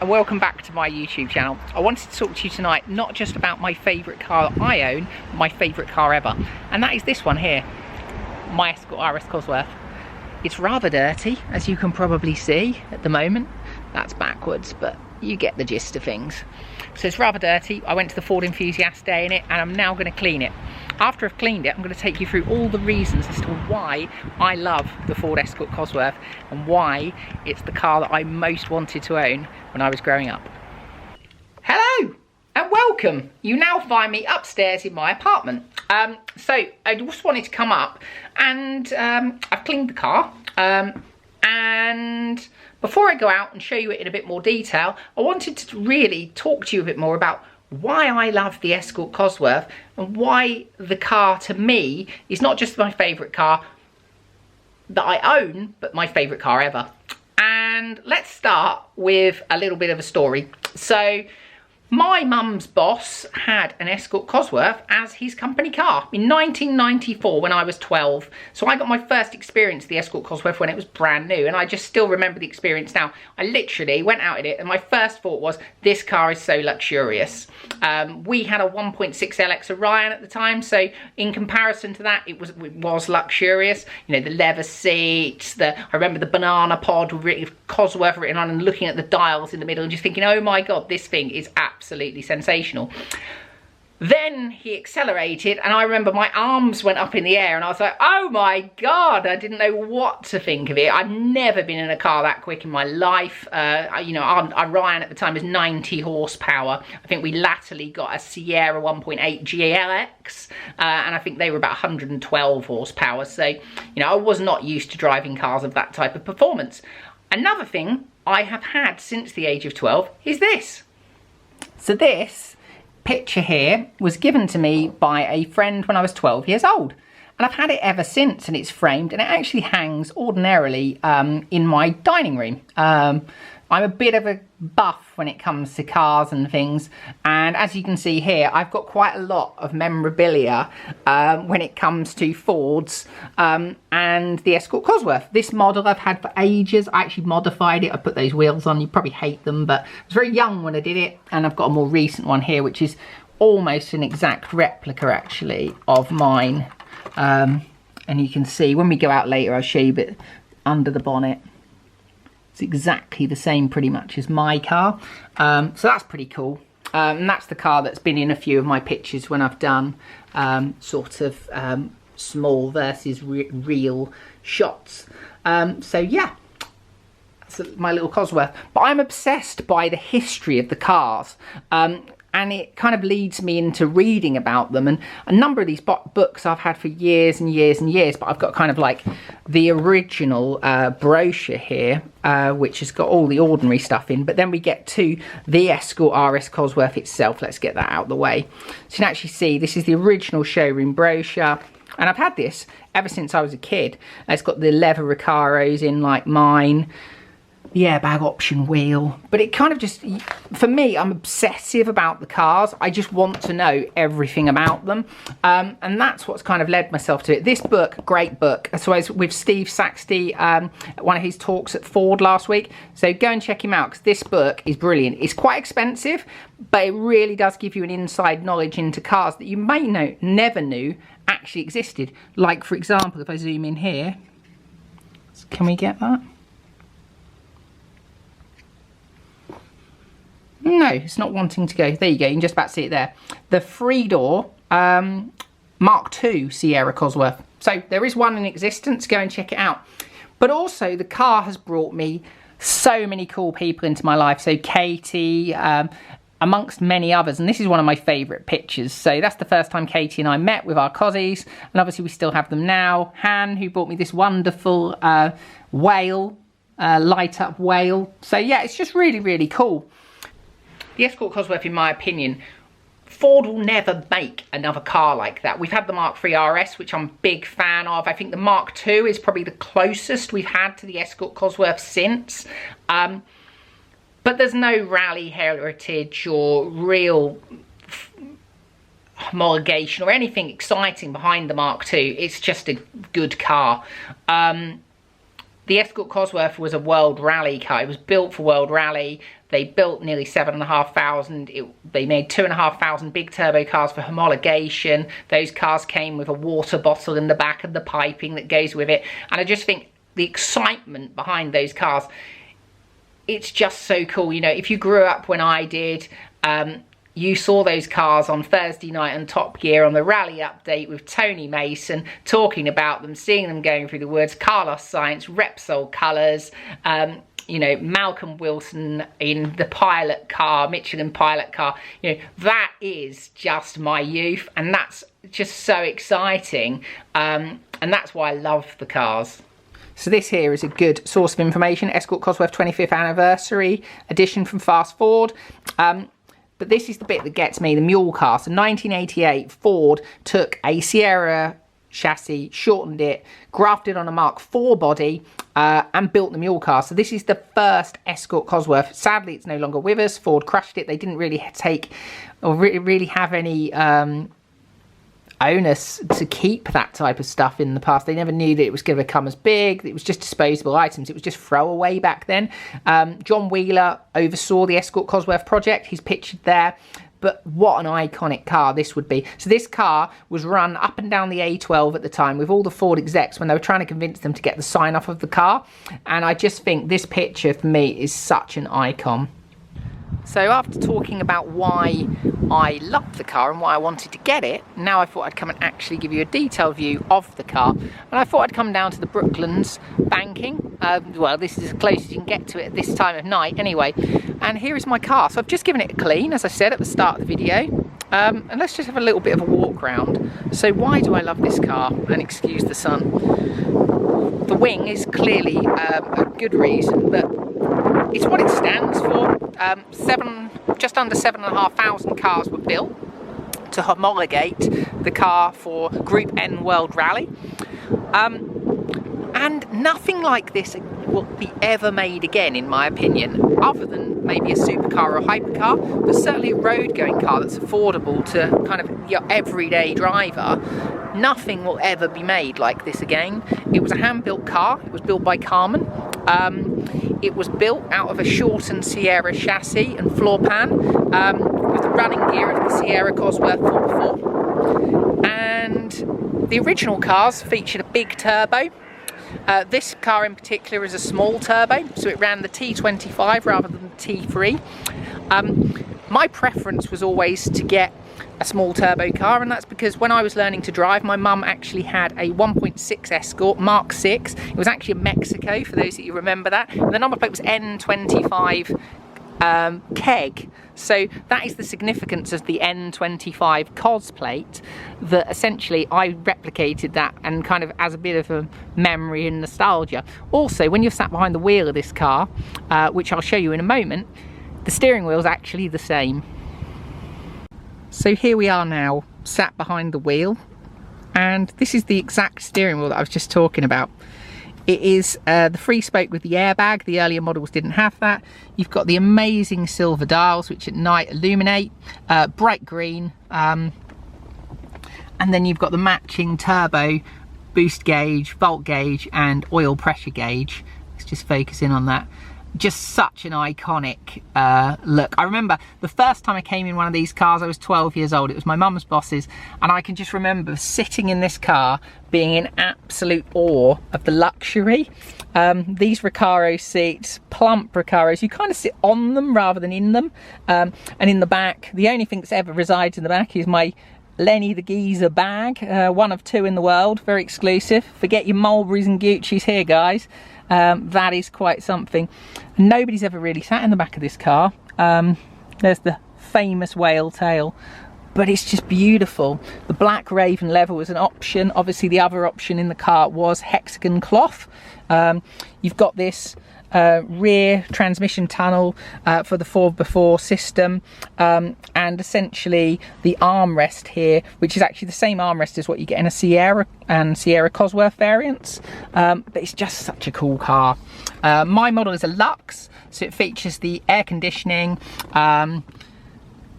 and welcome back to my YouTube channel. I wanted to talk to you tonight not just about my favourite car that I own, but my favourite car ever, and that is this one here, my Escort RS Cosworth. It's rather dirty, as you can probably see at the moment. That's backwards, but you get the gist of things. So it's rather dirty. I went to the Ford Enthusiast Day in it, and I'm now going to clean it. After I've cleaned it, I'm going to take you through all the reasons as to why I love the Ford Escort Cosworth and why it's the car that I most wanted to own when I was growing up. Hello and welcome. You now find me upstairs in my apartment. So I just wanted to come up and I've cleaned the car. And before I go out and show you it in a bit more detail, I wanted to really talk to you a bit more about why I love the Escort Cosworth and why the car to me is not just my favourite car that I own, but my favourite car ever. And let's start with a little bit of a story. So my mum's boss had an Escort Cosworth as his company car in 1994 when I was 12. So I got my first experience of the Escort Cosworth when it was brand new, and I just still remember the experience now. I literally went out in it and my first thought was, this car is so luxurious. We had a 1.6 LX Orion at the time, so in comparison to that, it was luxurious. You know, the leather seats, I remember the banana pod with Cosworth written on, and looking at the dials in the middle and just thinking, oh my God, this thing is absolutely sensational. Then he accelerated and I remember my arms went up in the air and I was like, oh my God, I didn't know what to think of it. I'd never been in a car that quick in my life. You know, our Orion at the time was 90 horsepower. I think we latterly got a Sierra 1.8 GLX and I think they were about 112 horsepower. So, you know, I was not used to driving cars of that type of performance. Another thing I have had since the age of 12 is this. So this picture here was given to me by a friend when I was 12 years old. And I've had it ever since, and it's framed, and it actually hangs ordinarily in my dining room. I'm a bit of a buff when it comes to cars and things, and as you can see here, I've got quite a lot of memorabilia when it comes to Fords and the Escort Cosworth. This model I've had for ages. I actually modified it. I put those wheels on. You probably hate them, but I was very young when I did it, and I've got a more recent one here, which is almost an exact replica, actually, of mine. And you can see, when we go out later, I'll show you a bit under the bonnet. It's exactly the same pretty much as my car. So that's pretty cool. And that's the car that's been in a few of my pictures when I've done sort of small versus real shots. So yeah, that's my little Cosworth. But I'm obsessed by the history of the cars. And it kind of leads me into reading about them. And a number of these books I've had for years and years and years, but I've got kind of like the original brochure here, which has got all the ordinary stuff in. But then we get to the Escort RS Cosworth itself. Let's get that out of the way. So you can actually see this is the original showroom brochure. And I've had this ever since I was a kid. It's got the leather Recaros in like mine. The airbag option wheel, but it kind of just, for me, I'm obsessive about the cars. I just want to know everything about them, and that's what's kind of led myself to it. This book, great book. So I was with Steve Saxty at one of his talks at Ford last week, so go and check him out because this book is brilliant. It's quite expensive, but it really does give you an inside knowledge into cars that you may never knew actually existed. Like, for example, if I zoom in here, can we get that? No, it's not wanting to go. There you go, you can just about see it there. The 3-door Mark II Sierra Cosworth. So there is one in existence, go and check it out. But also the car has brought me so many cool people into my life. So Katie, amongst many others, and this is one of my favourite pictures. So that's the first time Katie and I met with our Cosies, and obviously we still have them now. Han, who brought me this wonderful whale, light up whale. So yeah, it's just really, really cool. The Escort Cosworth, in my opinion, Ford will never make another car like that. We've had the Mark III RS, which I'm a big fan of. I think the Mark II is probably the closest we've had to the Escort Cosworth since. But there's no rally heritage or real homologation or anything exciting behind the Mark II. It's just a good car. The Escort Cosworth was a World Rally car. It was built for World Rally. They built nearly 7,500. They made 2,500 big turbo cars for homologation. Those cars came with a water bottle in the back and the piping that goes with it. And I just think the excitement behind those cars, it's just so cool. You know, if you grew up when I did, you saw those cars on Thursday night on Top Gear on the rally update with Tony Mason talking about them, seeing them going through the woods, Carlos Sainz, Repsol colours, you know, Malcolm Wilson in the pilot car, Michelin pilot car. You know, that is just my youth, and that's just so exciting, and that's why I love the cars. So this here is a good source of information, Escort Cosworth 25th anniversary edition from Fast Forward. But this is the bit that gets me, the mule car. So 1988, Ford took a Sierra chassis, shortened it, grafted on a Mark IV body, and built the mule car. So this is the first Escort Cosworth. Sadly, it's no longer with us. Ford crushed it. They didn't really take, or really have any onus to keep that type of stuff in the past. They never knew that it was going to become as big. It was just disposable items. It was just throwaway back then. John Wheeler oversaw the Escort Cosworth project. He's pictured there. But what an iconic car this would be. So this car was run up and down the A12 at the time with all the Ford execs when they were trying to convince them to get the sign off of the car. And I just think this picture for me is such an icon. So after talking about why I loved the car and why I wanted to get it, now I thought I'd come and actually give you a detailed view of the car. And I thought I'd come down to the Brooklands banking. Well, this is as close as you can get to it at this time of night anyway. And here is my car. So I've just given it a clean, as I said at the start of the video. And let's just have a little bit of a walk round. So why do I love this car? And excuse the sun. The wing is clearly a good reason, but it's what it stands for. Just under 7,500 cars were built to homologate the car for Group N World Rally. And nothing like this will be ever made again, in my opinion, other than maybe a supercar or a hypercar, but certainly a road-going car that's affordable to kind of your everyday driver. Nothing will ever be made like this again. It was a hand-built car. It was built by Carmen. It was built out of a shortened Sierra chassis and floor pan with the running gear of the Sierra Cosworth 4x4. And the original cars featured a big turbo. This car in particular is a small turbo, so it ran the T25 rather than the T3. My preference was always to get a small turbo car, and that's because when I was learning to drive, my mum actually had a 1.6 Escort Mark 6. It was actually a Mexico, for those of you who remember that, and the number plate was N25 keg. So that is the significance of the N25 cos plate, that essentially I replicated that and kind of as a bit of a memory and nostalgia. Also, when you're sat behind the wheel of this car, which I'll show you in a moment, the steering wheel is actually the same. So here we are now, sat behind the wheel, and this is the exact steering wheel that I was just talking about. It is the free spoke with the airbag. The earlier models didn't have that. You've got the amazing silver dials, which at night illuminate, bright green, and then you've got the matching turbo boost gauge, volt gauge, and oil pressure gauge. Let's just focus in on that. Just such an iconic look. I remember the first time I came in one of these cars, I was 12 years old. It was my mum's boss's, and I can just remember sitting in this car being in absolute awe of the luxury. These Recaro seats, plump Recaros, you kind of sit on them rather than in them. And in the back, the only thing that's ever resides in the back is my Lenny the Geezer bag, one of two in the world, very exclusive. Forget your Mulberries and Gucci's here, guys. That is quite something. Nobody's ever really sat in the back of this car. There's the famous whale tail, but it's just beautiful. The black Raven leather was an option. Obviously the other option in the car was hexagon cloth. You've got this rear transmission tunnel for the 4x4 system, and essentially the armrest here, which is actually the same armrest as what you get in a Sierra and Sierra Cosworth variants, but it's just such a cool car. My model is a Luxe, so it features the air conditioning,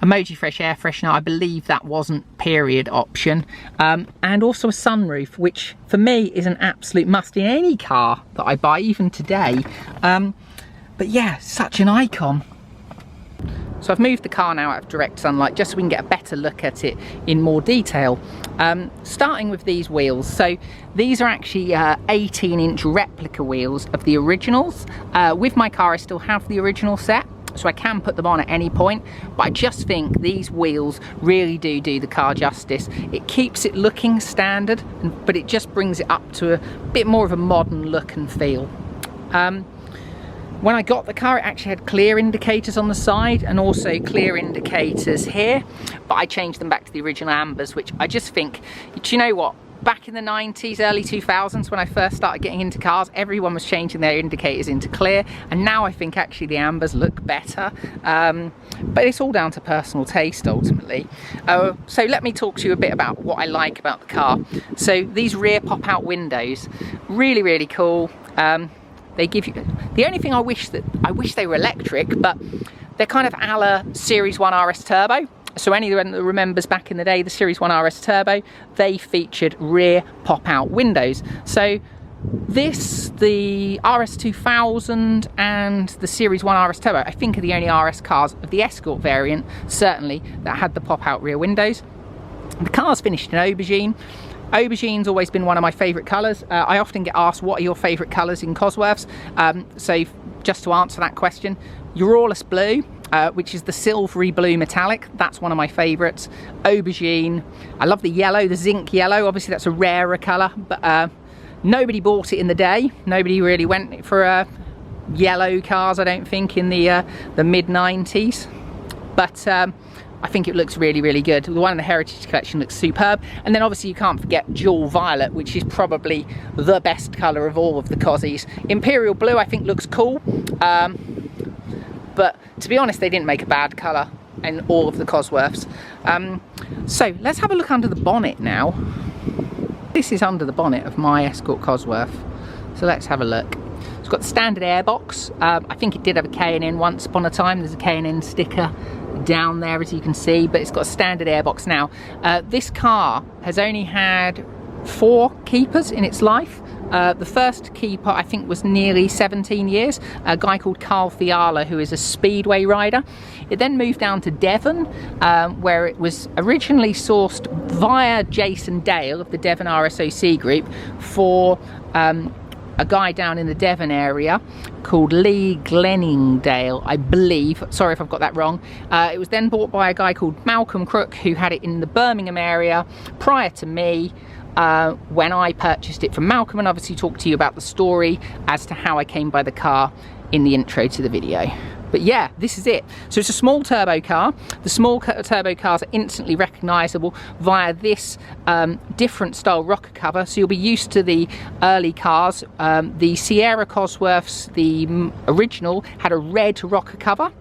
Emoji Fresh air freshener. I believe that wasn't period option, and also a sunroof, which for me is an absolute must in any car that I buy, even today. But yeah, such an icon. So I've moved the car now out of direct sunlight just so we can get a better look at it in more detail. Starting with these wheels. So these are actually 18-inch replica wheels of the originals. With my car I still have the original set, so I can put them on at any point, but I just think these wheels really do the car justice. It keeps it looking standard, but it just brings it up to a bit more of a modern look and feel. When I got the car, it actually had clear indicators on the side and also clear indicators here, but I changed them back to the original ambers, which I just think, do you know what? Back in the 90s, early 2000s, when I first started getting into cars, everyone was changing their indicators into clear, and now I think actually the ambers look better. But it's all down to personal taste ultimately. So let me talk to you a bit about what I like about the car. So these rear pop-out windows, really cool. They give you, the only thing I wish they were electric, but they're kind of a la Series 1 RS Turbo. So anyone that remembers back in the day, the Series 1 RS Turbo, they featured rear pop-out windows. So this, the RS 2000 and the Series 1 RS Turbo, I think are the only RS cars of the Escort variant, certainly, that had the pop-out rear windows. The car's finished in aubergine. Aubergine's always been one of my favourite colours. I often get asked, what are your favourite colours in Cosworths? So just to answer that question, Uralus Blue, which is the silvery blue metallic, that's one of my favourites. Aubergine, I love the yellow, the zinc yellow, obviously that's a rarer colour, but nobody bought it in the day. Nobody really went for yellow cars, I don't think, in the mid-90s. But I think it looks really good. The one in the Heritage Collection looks superb. And then obviously you can't forget Jewel Violet, which is probably the best colour of all of the Cossies. Imperial Blue I think looks cool. But to be honest, they didn't make a bad colour in all of the Cosworths. So let's have a look under the bonnet now. This is under the bonnet of my Escort Cosworth. So let's have a look. It's got the standard airbox. I think it did have a K&N once upon a time. There's a K&N sticker down there, as you can see, but it's got a standard airbox now. This car has only had 4 keepers in its life. The first keeper I think was nearly 17 years, a guy called Carl Fiala, who is a speedway rider. It then moved down to Devon, where it was originally sourced via Jason Dale of the Devon RSOC group for a guy down in the Devon area called Lee Glenningdale, I believe. Sorry if I've got that wrong. It was then bought by a guy called Malcolm Crook, who had it in the Birmingham area prior to me. When I purchased it from Malcolm, and obviously talked to you about the story as to how I came by the car in the intro to the video. But yeah, this is it. So it's a small turbo car. The small turbo cars are instantly recognisable via this different style rocker cover. So you'll be used to the early cars. The Sierra Cosworths, the original, had a red rocker cover.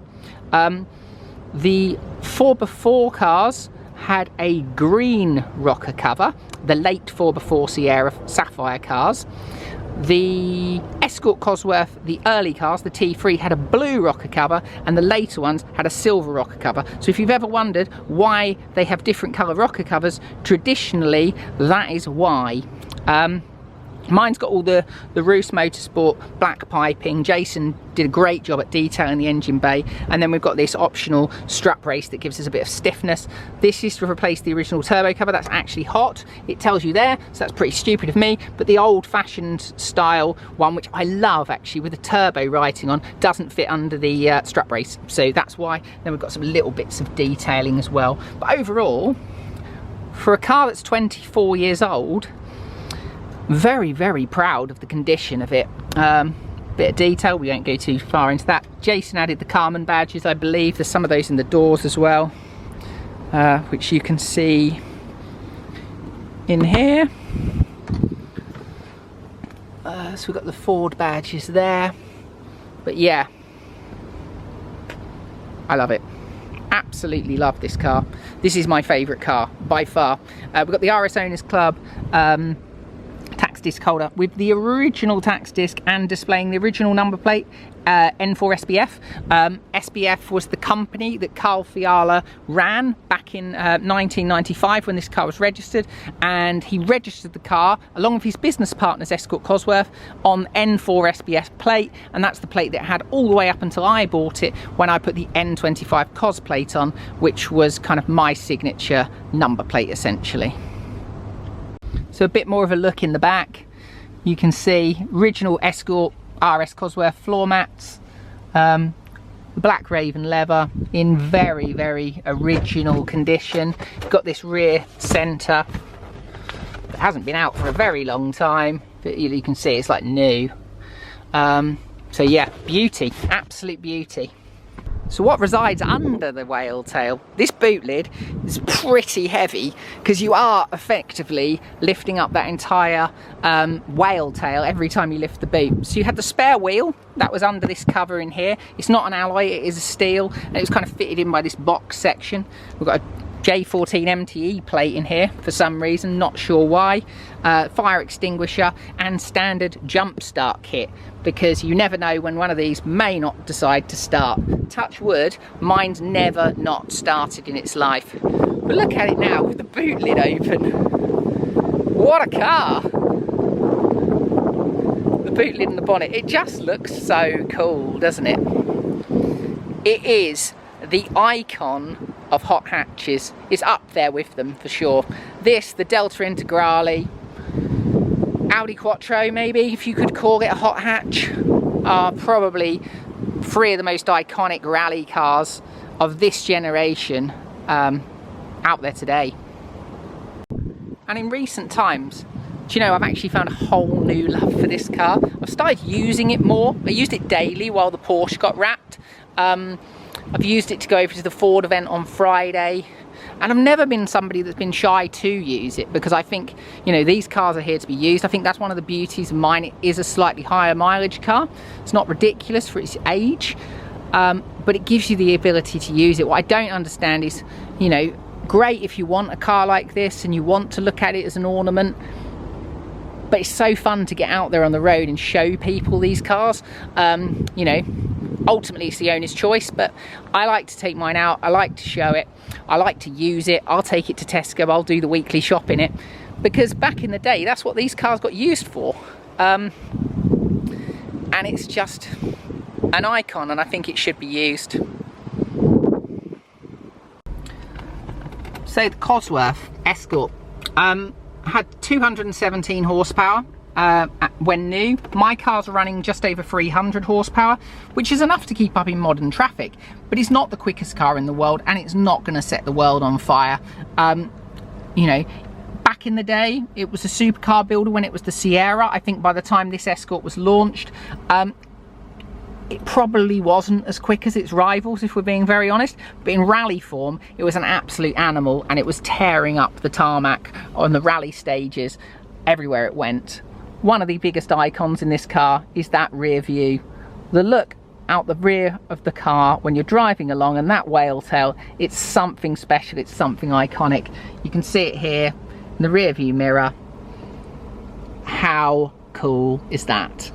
The 4x4 cars had a green rocker cover. The late 4x4 Sierra Sapphire cars. The Escort Cosworth, the early cars, the T3, had a blue rocker cover, and the later ones had a silver rocker cover. So if you've ever wondered why they have different colour rocker covers, traditionally that is why. Mine's got all the Roos Motorsport black piping. Jason did a great job at detailing the engine bay, and then we've got this optional strap brace that gives us a bit of stiffness. This is to replace the original turbo cover. That's actually hot, it tells you there, so that's pretty stupid of me. But the old-fashioned style one, which I love actually, with the turbo writing on, doesn't fit under the strap brace, so that's why. Then we've got some little bits of detailing as well. But overall, for a car that's 24 years old, very proud of the condition of it. Bit of detail, we won't go too far into that. Jason added the Carman badges, I believe. There's some of those in the doors as well, which you can see in here. So we've got the Ford badges there. But yeah, I love it. Absolutely love this car. This is my favourite car by far. We've got the RS Owners Club tax disc holder with the original tax disc and displaying the original number plate, N4 SBF. SBF was the company that Carl Fiala ran back in 1995 when this car was registered, and he registered the car along with his business partners Escort Cosworth on N4 SBF plate, and that's the plate that had all the way up until I bought it when I put the N25 Cos plate on, which was kind of my signature number plate essentially. So a bit more of a look in the back. You can see original Escort RS Cosworth floor mats, black raven leather in very, very original condition. Got this rear centre that hasn't been out for a very long time, but you can see it's like new. So yeah, beauty, absolute beauty. So what resides under the whale tail? This boot lid is pretty heavy because you are effectively lifting up that entire whale tail every time you lift the boot. So you had the spare wheel that was under this cover in here. It's not an alloy, it is a steel, and it was kind of fitted in by this box section. We've got a J14 MTE plate in here for some reason, not sure why. Fire extinguisher and standard jump start kit, because you never know when one of these may not decide to start. Touch wood, mine's never not started in its life. But look at it now with the boot lid open. What a car! The boot lid and the bonnet, it just looks so cool, doesn't it? It is the icon of hot hatches. It's up there with them for sure. This, the Delta Integrale, Audi Quattro maybe, if you could call it a hot hatch, are probably three of the most iconic rally cars of this generation out there today. And in recent times, do you know, I've actually found a whole new love for this car. I've started using it more. I used it daily while the Porsche got wrapped. I've used it to go over to the Ford event on Friday, and I've never been somebody that's been shy to use it, because I think, you know, these cars are here to be used. I think that's one of the beauties of mine. It is a slightly higher mileage car. It's not ridiculous for its age, but it gives you the ability to use it. What I don't understand is, you know, great if you want a car like this and you want to look at it as an ornament, but it's so fun to get out there on the road and show people these cars. You know, ultimately it's the owner's choice, but I like to take mine out, I like to show it, I like to use it. I'll take it to Tesco, I'll do the weekly shop in it, because back in the day that's what these cars got used for. And it's just an icon, and I think it should be used. So the Cosworth Escort had 217 horsepower when new. My car's running just over 300 horsepower, which is enough to keep up in modern traffic, but it's not the quickest car in the world, and it's not going to set the world on fire. You know, back in the day it was a supercar builder when it was the Sierra. I think by the time this Escort was launched, it probably wasn't as quick as its rivals, if we're being very honest, but in rally form it was an absolute animal, and it was tearing up the tarmac on the rally stages everywhere it went. One of the biggest icons in this car is that rear view. The look out the rear of the car when you're driving along, and that whale tail, it's something special, it's something iconic. You can see it here in the rear view mirror. How cool is that?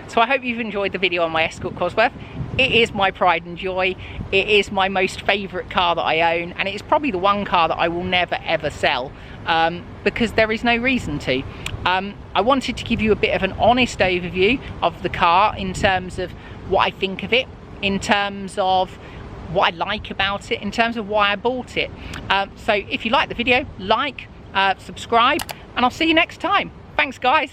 So I hope you've enjoyed the video on my Escort Cosworth. It is my pride and joy. It is my most favourite car that I own, and it's probably the one car that I will never ever sell, because there is no reason to. I wanted to give you a bit of an honest overview of the car in terms of what I think of it, in terms of what I like about it, in terms of why I bought it. So if you like the video, like, subscribe, and I'll see you next time. Thanks guys.